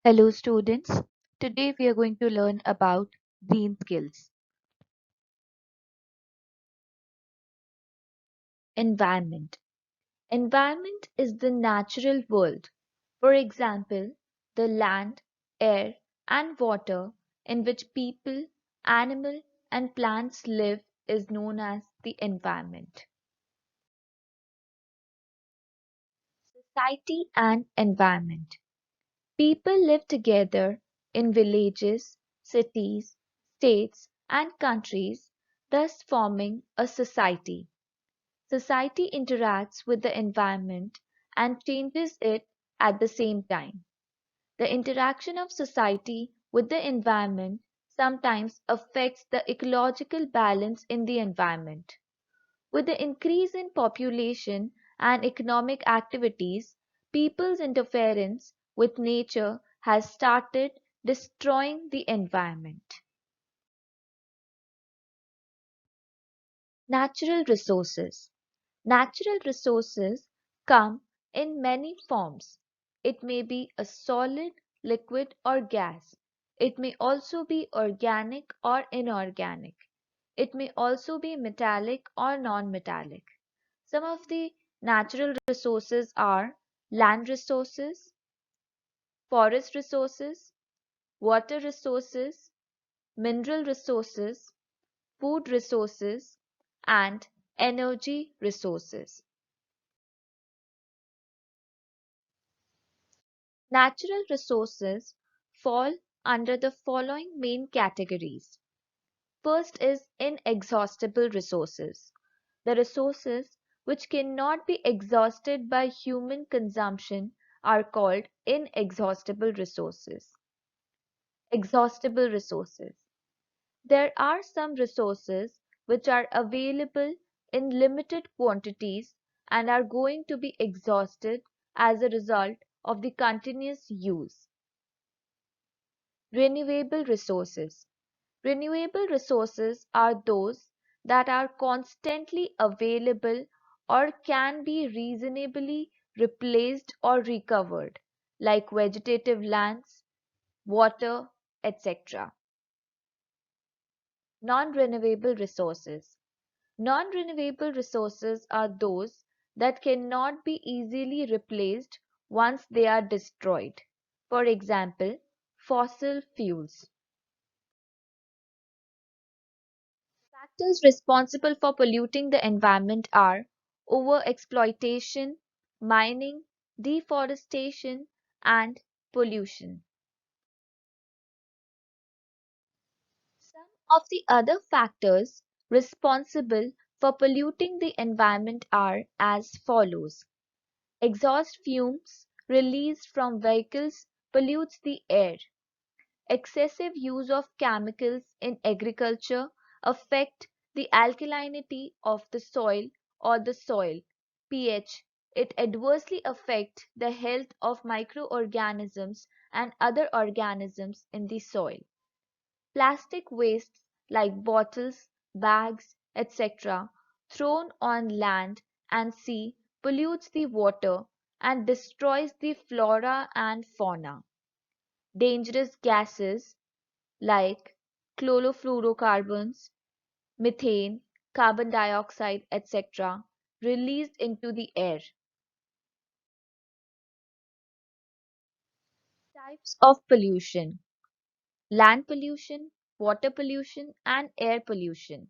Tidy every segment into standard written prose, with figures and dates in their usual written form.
Hello students, today we are going to learn about green skills. Environment. Environment is the natural world. For example, the land, air and water in which people, animal and plants live is known as the environment. Society and environment. People live together in villages, cities, states, and countries, thus forming a society. Society interacts with the environment and changes it at the same time. The interaction of society with the environment sometimes affects the ecological balance in the environment. With the increase in population and economic activities, people's interference with nature has started destroying the environment. Natural resources. Natural resources come in many forms. It may be a solid, liquid, or gas. It may also be organic or inorganic. It may also be metallic or non-metallic. Some of the natural resources are land resources, forest resources, water resources, mineral resources, food resources, and energy resources. Natural resources fall under the following main categories. First is inexhaustible resources. The resources which cannot be exhausted by human consumption are called inexhaustible resources. Exhaustible resources. There are some resources which are available in limited quantities and are going to be exhausted as a result of the continuous use. Renewable resources. Renewable resources are those that are constantly available or can be reasonably replaced or recovered, like vegetative lands, water, etc. Non-renewable resources. Non-renewable resources are those that cannot be easily replaced once they are destroyed. For example, fossil fuels. Factors responsible for polluting the environment are overexploitation, mining, deforestation, and pollution. Some of the other factors responsible for polluting the environment are as follows. Exhaust fumes released from vehicles pollutes the air. Excessive use of chemicals in agriculture affect the alkalinity of the soil or the soil pH. It adversely affects the health of microorganisms and other organisms in the soil. Plastic wastes like bottles, bags, etc. thrown on land and sea pollutes the water and destroys the flora and fauna. Dangerous gases like chlorofluorocarbons, methane, carbon dioxide, etc., released into the air. Types of pollution: land pollution, water pollution, and air pollution.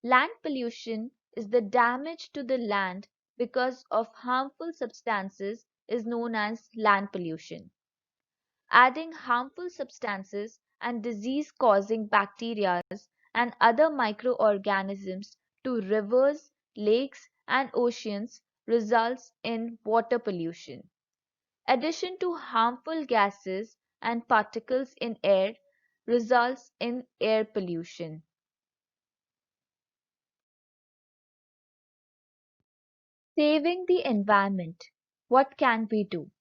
Land pollution is the damage to the land because of harmful substances is known as land pollution. Adding harmful substances and disease-causing bacteria and other microorganisms to rivers, lakes, and oceans results in water pollution. Addition to harmful gases and particles in air results in air pollution. Saving the environment. What can we do?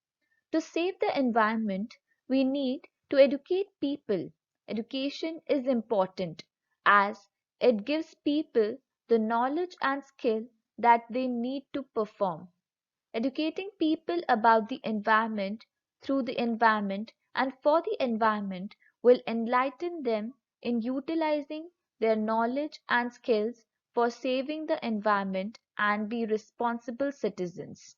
To save the environment, we need to educate people. Education is important as it gives people the knowledge and skill that they need to perform. Educating people about the environment through the environment and for the environment will enlighten them in utilizing their knowledge and skills for saving the environment and be responsible citizens.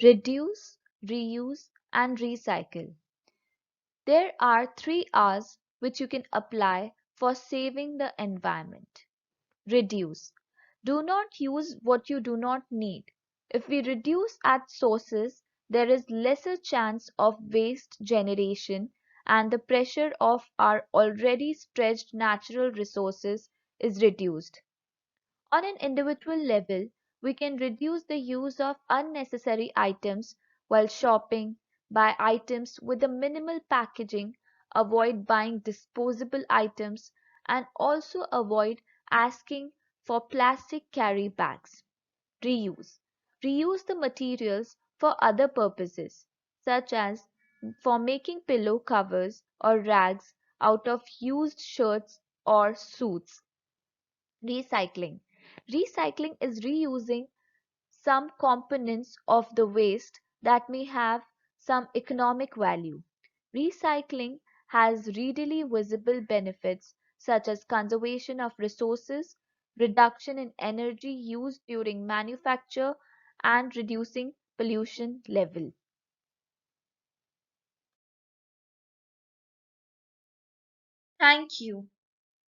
Reduce, reuse, and recycle. There are three R's which you can apply for saving the environment. Reduce. Do not use what you do not need. If we reduce at sources, there is lesser chance of waste generation and the pressure of our already stretched natural resources is reduced. On an individual level, we can reduce the use of unnecessary items while shopping, buy items with a minimal packaging, avoid buying disposable items, and also avoid asking for plastic carry bags. Reuse. Reuse the materials for other purposes, such as for making pillow covers or rags out of used shirts or suits. Recycling. Recycling is reusing some components of the waste that may have some economic value. Recycling has readily visible benefits such as conservation of resources, reduction in energy used during manufacture, and reducing pollution level. Thank you.